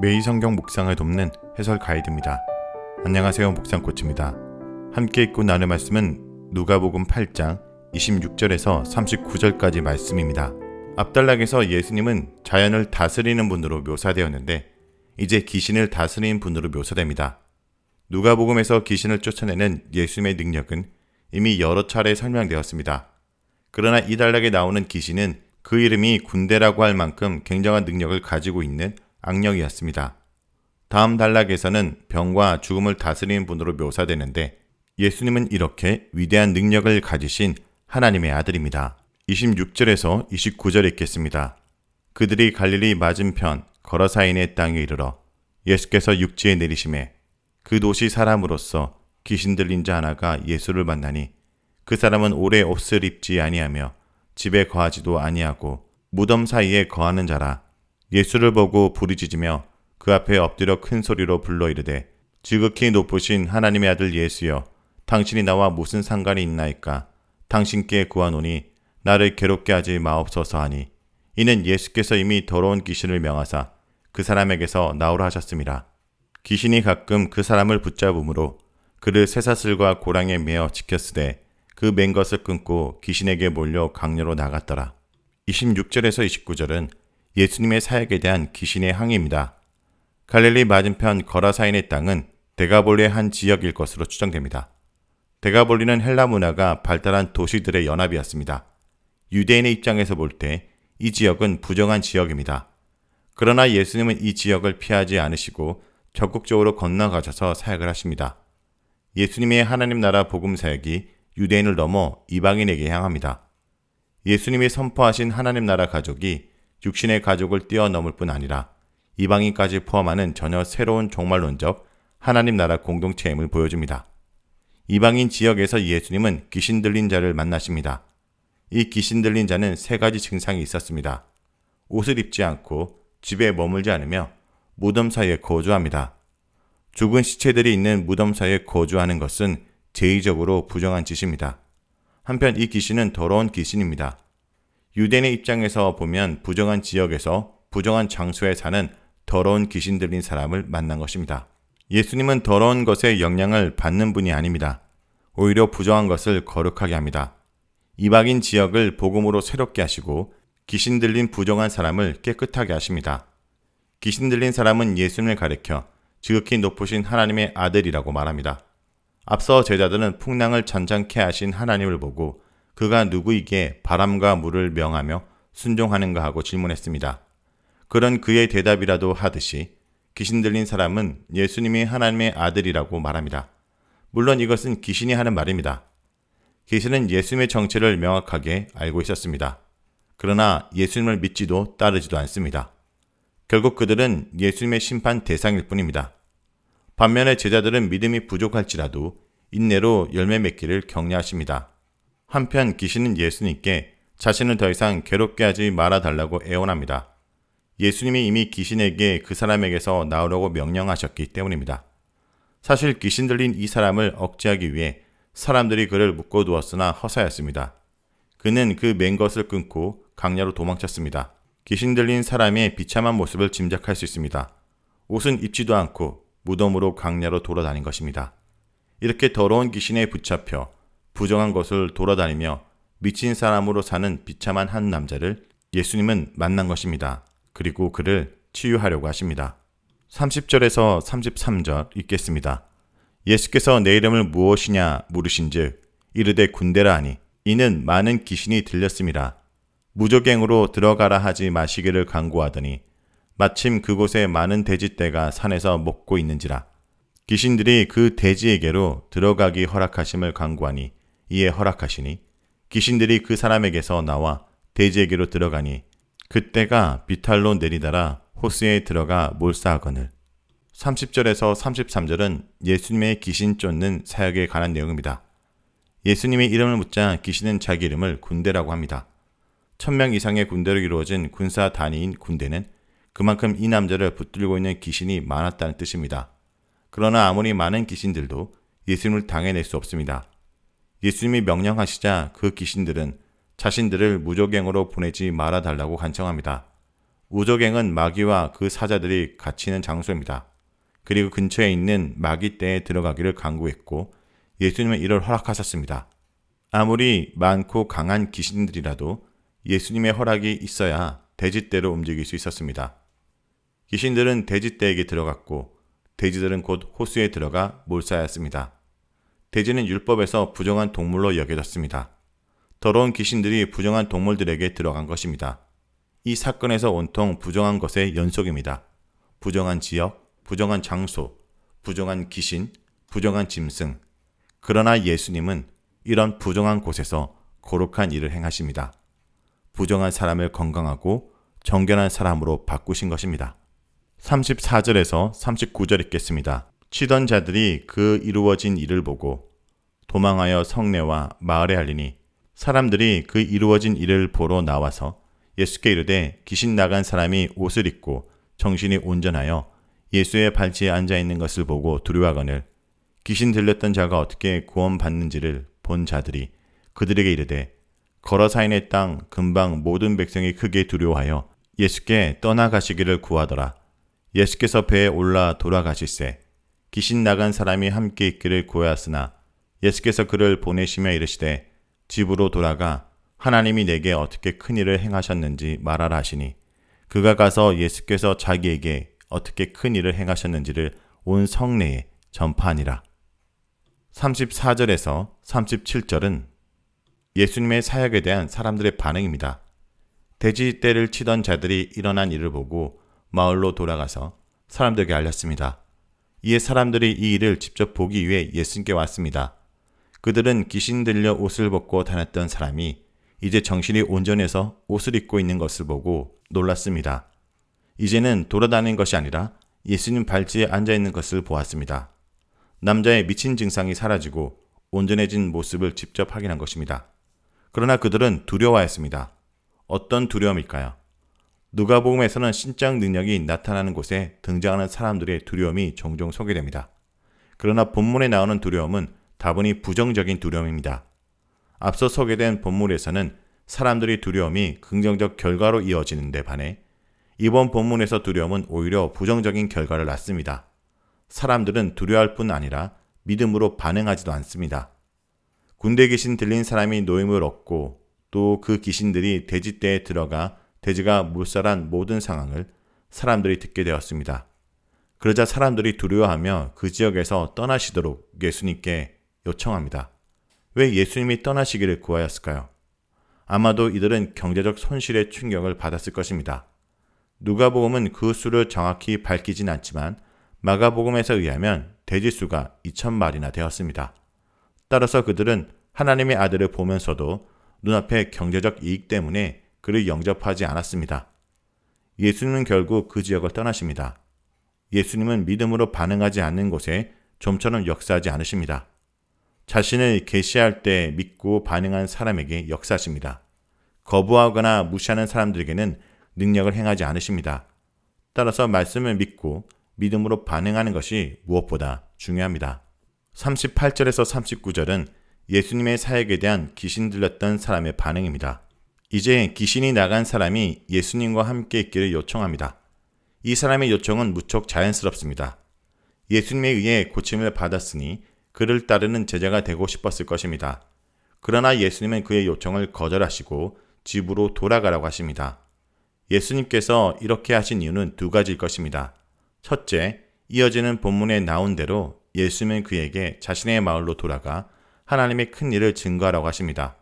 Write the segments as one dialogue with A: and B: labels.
A: 매일 성경 묵상을 돕는 해설 가이드입니다. 안녕하세요, 묵상코치입니다. 함께 읽고 나눌 말씀은 누가복음 8장 26절에서 39절까지 말씀입니다. 앞단락에서 예수님은 자연을 다스리는 분으로 묘사되었는데 이제 귀신을 다스리는 분으로 묘사됩니다. 누가복음에서 귀신을 쫓아내는 예수님의 능력은 이미 여러 차례 설명되었습니다. 그러나 이 단락에 나오는 귀신은 그 이름이 군대라고 할 만큼 굉장한 능력을 가지고 있는 악령이었습니다. 다음 단락에서는 병과 죽음을 다스리는 분으로 묘사되는데 예수님은 이렇게 위대한 능력을 가지신 하나님의 아들입니다. 26절에서 29절 읽겠습니다. 그들이 갈릴리 맞은편 거라사인의 땅에 이르러 예수께서 육지에 내리심에 그 도시 사람으로서 귀신 들린 자 하나가 예수를 만나니 그 사람은 오래 옷을 입지 아니하며 집에 거하지도 아니하고 무덤 사이에 거하는 자라. 예수를 보고 부르짖으며 그 앞에 엎드려 큰 소리로 불러 이르되 지극히 높으신 하나님의 아들 예수여, 당신이 나와 무슨 상관이 있나이까? 당신께 구하노니 나를 괴롭게 하지 마옵소서 하니, 이는 예수께서 이미 더러운 귀신을 명하사 그 사람에게서 나오라 하셨습니다. 귀신이 가끔 그 사람을 붙잡음으로 그를 쇠사슬과 고랑에 매어 지켰으되 그 맨 것을 끊고 귀신에게 몰려 강요로 나갔더라. 26절에서 29절은 예수님의 사역에 대한 귀신의 항의입니다. 갈릴리 맞은편 거라사인의 땅은 데가볼리의 한 지역일 것으로 추정됩니다. 데가볼리는 헬라 문화가 발달한 도시들의 연합이었습니다. 유대인의 입장에서 볼 때 이 지역은 부정한 지역입니다. 그러나 예수님은 이 지역을 피하지 않으시고 적극적으로 건너가셔서 사역을 하십니다. 예수님의 하나님 나라 복음 사역이 유대인을 넘어 이방인에게 향합니다. 예수님이 선포하신 하나님 나라 가족이 육신의 가족을 뛰어넘을 뿐 아니라 이방인까지 포함하는 전혀 새로운 종말론적 하나님 나라 공동체임을 보여줍니다. 이방인 지역에서 예수님은 귀신 들린 자를 만나십니다. 이 귀신 들린 자는 세 가지 증상이 있었습니다. 옷을 입지 않고 집에 머물지 않으며 무덤 사이에 거주합니다. 죽은 시체들이 있는 무덤 사이에 거주하는 것은 제의적으로 부정한 짓입니다. 한편 이 귀신은 더러운 귀신입니다. 유대인의 입장에서 보면 부정한 지역에서 부정한 장소에 사는 더러운 귀신 들린 사람을 만난 것입니다. 예수님은 더러운 것의 영향을 받는 분이 아닙니다. 오히려 부정한 것을 거룩하게 합니다. 이방인 지역을 복음으로 새롭게 하시고 귀신 들린 부정한 사람을 깨끗하게 하십니다. 귀신 들린 사람은 예수님을 가리켜 지극히 높으신 하나님의 아들이라고 말합니다. 앞서 제자들은 풍랑을 잔잔케 하신 하나님을 보고 그가 누구이기에 바람과 물을 명하며 순종하는가 하고 질문했습니다. 그런 그의 대답이라도 하듯이 귀신 들린 사람은 예수님이 하나님의 아들이라고 말합니다. 물론 이것은 귀신이 하는 말입니다. 귀신은 예수님의 정체를 명확하게 알고 있었습니다. 그러나 예수님을 믿지도 따르지도 않습니다. 결국 그들은 예수님의 심판 대상일 뿐입니다. 반면에 제자들은 믿음이 부족할지라도 인내로 열매 맺기를 격려하십니다. 한편 귀신은 예수님께 자신을 더 이상 괴롭게 하지 말아달라고 애원합니다. 예수님이 이미 귀신에게 그 사람에게서 나오라고 명령하셨기 때문입니다. 사실 귀신 들린 이 사람을 억제하기 위해 사람들이 그를 묶어두었으나 허사였습니다. 그는 그 맨 것을 끊고 강야로 도망쳤습니다. 귀신 들린 사람의 비참한 모습을 짐작할 수 있습니다. 옷은 입지도 않고 무덤으로 강야로 돌아다닌 것입니다. 이렇게 더러운 귀신에 붙잡혀 부정한 것을 돌아다니며 미친 사람으로 사는 비참한 한 남자를 예수님은 만난 것입니다. 그리고 그를 치유하려고 하십니다. 30절에서 33절 읽겠습니다. 예수께서 내 이름을 무엇이냐 물으신즉 이르되 군대라 하니, 이는 많은 귀신이 들렸음이라. 무조갱으로 들어가라 하지 마시기를 간구하더니 마침 그곳에 많은 돼지떼가 산에서 먹고 있는지라. 귀신들이 그 돼지에게로 들어가기 허락하심을 간구하니 이에 허락하시니 귀신들이 그 사람에게서 나와 돼지에게로 들어가니 그때가 비탈로 내리다라 호수에 들어가 몰사하거늘. 30절에서 33절은 예수님의 귀신 쫓는 사역에 관한 내용입니다. 예수님의 이름을 묻자 귀신은 자기 이름을 군대라고 합니다. 1000명 이상의 군대로 이루어진 군사 단위인 군대는 그만큼 이 남자를 붙들고 있는 귀신이 많았다는 뜻입니다. 그러나 아무리 많은 귀신들도 예수님을 당해낼 수 없습니다. 예수님이 명령하시자 그 귀신들은 자신들을 무조갱으로 보내지 말아달라고 간청합니다. 우저갱은 마귀와 그 사자들이 갇히는 장소입니다. 그리고 근처에 있는 마귀떼에 들어가기를 강구했고 예수님은 이를 허락하셨습니다. 아무리 많고 강한 귀신들이라도 예수님의 허락이 있어야 돼지떼로 움직일 수 있었습니다. 귀신들은 돼지떼에게 들어갔고 돼지들은 곧 호수에 들어가 몰살했습니다. 돼지는 율법에서 부정한 동물로 여겨졌습니다. 더러운 귀신들이 부정한 동물들에게 들어간 것입니다. 이 사건에서 온통 부정한 것의 연속입니다. 부정한 지역, 부정한 장소, 부정한 귀신, 부정한 짐승. 그러나 예수님은 이런 부정한 곳에서 거룩한 일을 행하십니다. 부정한 사람을 건강하고 정결한 사람으로 바꾸신 것입니다. 34절에서 39절 읽겠습니다. 치던 자들이 그 이루어진 일을 보고 도망하여 성내와 마을에 알리니 사람들이 그 이루어진 일을 보러 나와서 예수께 이르되 귀신 나간 사람이 옷을 입고 정신이 온전하여 예수의 발치에 앉아 있는 것을 보고 두려워하거늘 귀신 들렸던 자가 어떻게 구원받는지를 본 자들이 그들에게 이르되 거러사인의 땅 근방 모든 백성이 크게 두려워하여 예수께 떠나가시기를 구하더라. 예수께서 배에 올라 돌아가실새 귀신 나간 사람이 함께 있기를 구하였으나 예수께서 그를 보내시며 이르시되 집으로 돌아가 하나님이 내게 어떻게 큰 일을 행하셨는지 말하라 하시니 그가 가서 예수께서 자기에게 어떻게 큰 일을 행하셨는지를 온 성내에 전파하니라. 34절에서 37절은 예수님의 사역에 대한 사람들의 반응입니다. 돼지떼를 치던 자들이 일어난 일을 보고 마을로 돌아가서 사람들에게 알렸습니다. 이에 사람들이 이 일을 직접 보기 위해 예수님께 왔습니다. 그들은 귀신 들려 옷을 벗고 다녔던 사람이 이제 정신이 온전해서 옷을 입고 있는 것을 보고 놀랐습니다. 이제는 돌아다니는 것이 아니라 예수님 발치에 앉아 있는 것을 보았습니다. 남자의 미친 증상이 사라지고 온전해진 모습을 직접 확인한 것입니다. 그러나 그들은 두려워했습니다. 어떤 두려움일까요? 누가복음에서는 신적 능력이 나타나는 곳에 등장하는 사람들의 두려움이 종종 소개됩니다. 그러나 본문에 나오는 두려움은 다분히 부정적인 두려움입니다. 앞서 소개된 본문에서는 사람들의 두려움이 긍정적 결과로 이어지는 데 반해 이번 본문에서 두려움은 오히려 부정적인 결과를 낳습니다. 사람들은 두려워할 뿐 아니라 믿음으로 반응하지도 않습니다. 군대 귀신 들린 사람이 노임을 얻고 또 그 귀신들이 돼지떼에 들어가 돼지가 몰살한 모든 상황을 사람들이 듣게 되었습니다. 그러자 사람들이 두려워하며 그 지역에서 떠나시도록 예수님께 요청합니다. 왜 예수님이 떠나시기를 구하였을까요? 아마도 이들은 경제적 손실의 충격을 받았을 것입니다. 누가복음은 그 수를 정확히 밝히진 않지만 마가복음에서 의하면 돼지 수가 2,000마리나 되었습니다. 따라서 그들은 하나님의 아들을 보면서도 눈앞의 경제적 이익 때문에 그를 영접하지 않았습니다. 예수님은 결국 그 지역을 떠나십니다. 예수님은 믿음으로 반응하지 않는 곳에 좀처럼 역사하지 않으십니다. 자신을 계시할 때 믿고 반응한 사람에게 역사하십니다. 거부하거나 무시하는 사람들에게는 능력을 행하지 않으십니다. 따라서 말씀을 믿고 믿음으로 반응하는 것이 무엇보다 중요합니다. 38절에서 39절은 예수님의 사역에 대한 귀신 들렸던 사람의 반응입니다. 이제 귀신이 나간 사람이 예수님과 함께 있기를 요청합니다. 이 사람의 요청은 무척 자연스럽습니다. 예수님에 의해 고침을 받았으니 그를 따르는 제자가 되고 싶었을 것입니다. 그러나 예수님은 그의 요청을 거절하시고 집으로 돌아가라고 하십니다. 예수님께서 이렇게 하신 이유는 두 가지일 것입니다. 첫째, 이어지는 본문에 나온 대로 예수님은 그에게 자신의 마을로 돌아가 하나님의 큰 일을 증거하라고 하십니다.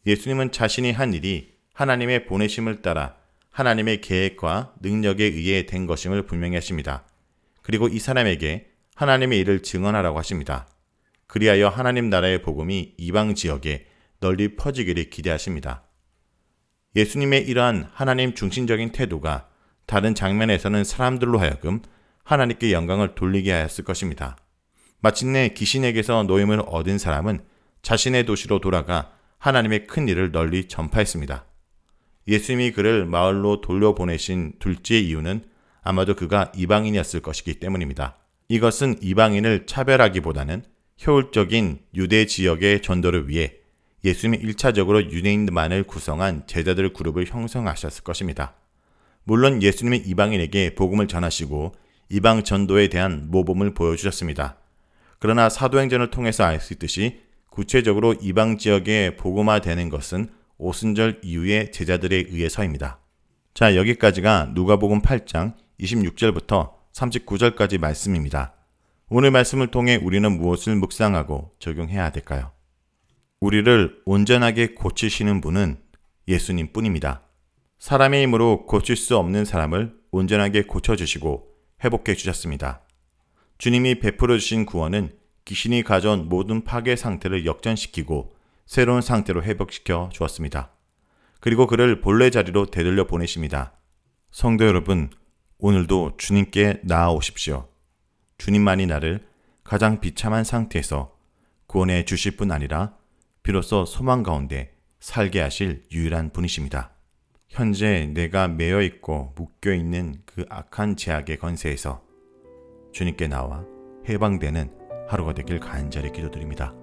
A: 예수님은 자신이 한 일이 하나님의 보내심을 따라 하나님의 계획과 능력에 의해 된 것임을 분명히 하십니다. 그리고 이 사람에게 하나님의 일을 증언하라고 하십니다. 그리하여 하나님 나라의 복음이 이방 지역에 널리 퍼지기를 기대하십니다. 예수님의 이러한 하나님 중심적인 태도가 다른 장면에서는 사람들로 하여금 하나님께 영광을 돌리게 하였을 것입니다. 마침내 귀신에게서 노임을 얻은 사람은 자신의 도시로 돌아가 하나님의 큰 일을 널리 전파했습니다. 예수님이 그를 마을로 돌려보내신 둘째 이유는 아마도 그가 이방인이었을 것이기 때문입니다. 이것은 이방인을 차별하기보다는 효율적인 유대 지역의 전도를 위해 예수님이 1차적으로 유대인만을 구성한 제자들 그룹을 형성하셨을 것입니다. 물론 예수님이 이방인에게 복음을 전하시고 이방 전도에 대한 모범을 보여주셨습니다. 그러나 사도행전을 통해서 알 수 있듯이 구체적으로 이방 지역에 복음화되는 것은 오순절 이후의 제자들에 의해서입니다. 자, 여기까지가 누가복음 8장 26절부터 39절까지 말씀입니다. 오늘 말씀을 통해 우리는 무엇을 묵상하고 적용해야 될까요? 우리를 온전하게 고치시는 분은 예수님 뿐입니다. 사람의 힘으로 고칠 수 없는 사람을 온전하게 고쳐주시고 회복해 주셨습니다. 주님이 베풀어 주신 구원은 귀신이 가져온 모든 파괴 상태를 역전시키고 새로운 상태로 회복시켜 주었습니다. 그리고 그를 본래 자리로 되돌려 보내십니다. 성도 여러분, 오늘도 주님께 나아오십시오. 주님만이 나를 가장 비참한 상태에서 구원해 주실 뿐 아니라 비로소 소망 가운데 살게 하실 유일한 분이십니다. 현재 내가 매여 있고 묶여 있는 그 악한 제약의 건세에서 주님께 나와 해방되는 하루가 되길 간절히 기도드립니다.